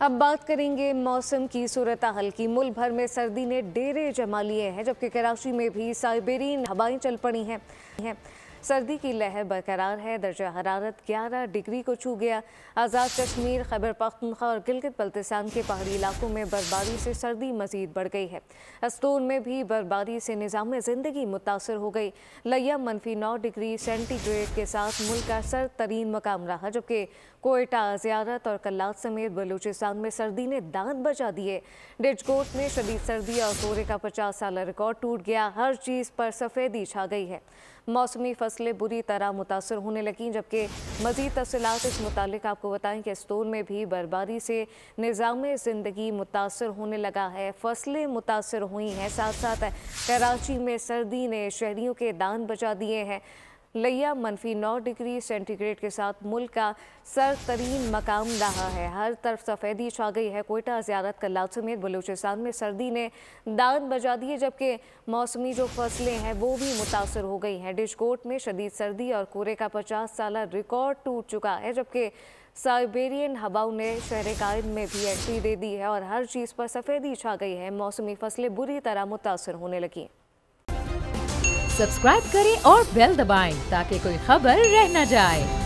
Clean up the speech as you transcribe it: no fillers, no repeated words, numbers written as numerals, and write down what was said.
अब बात करेंगे मौसम की सूरत हाल की। मुल्क भर में सर्दी ने डेरे जमा लिए हैं, जबकि कराची में भी साइबेरियन हवाएं चल पड़ी हैं। सर्दी की लहर बरकरार है। दर्जा हरारत 11 डिग्री को छू गया। आज़ाद कश्मीर, खैबर पख्तूनख्वा और गिलगित बल्तिस्तान के पहाड़ी इलाकों में बर्फबारी से सर्दी मजीद बढ़ गई है। अस्तून में भी बर्फबारी से निज़ाम ज़िंदगी मुतासर हो गई। लिया -9 डिग्री सेंटीग्रेड के साथ मुल्क का सर्द तरीन मकाम रहा, जबकि कोयटा, ज़ियारत और कल्लात समेत बलूचिस्तान में सर्दी ने दांत बजा दिए। डिजकोट में शदीद सर्दी और कोहरे का 50 साल रिकॉर्ड टूट गया। हर चीज़ पर सफ़ेदी छा गई है। मौसमी फसलें बुरी तरह मुतासर होने लगीं, जबकि मज़ीद तफसीलात इस मुतालिक आपको बताएं कि अस्तून में भी बर्फबारी से निज़ाम ज़िंदगी मुतासर होने लगा है। फसलें मुतासर हुई हैं, साथ साथ कराची में सर्दी ने शहरियों के दांत बजा दिए हैं। लिया -9 डिग्री सेंटीग्रेड के साथ मुल्क का सर्द तरीन मकाम रहा है। हर तरफ सफ़ेदी छा गई है। कोयटा, ज़ियारत, कल्लात समेत बलूचिस्तान में सर्दी ने दांत बजा दिए, जबकि मौसमी जो फसलें हैं वो भी मुतासर हो गई हैं। डिजकोट में शदीद सर्दी और कोहरे का 50 साल रिकॉर्ड टूट चुका है, जबकि साइबेरियन हवाओं ने शहर कायद में भी एंट्री दे दी है और हर चीज़ पर सफ़ेदी छा गई है। मौसमी फसलें बुरी तरह मुतासर होने लगी। सब्सक्राइब करें और बेल दबाएं ताकि कोई खबर रह न जाए।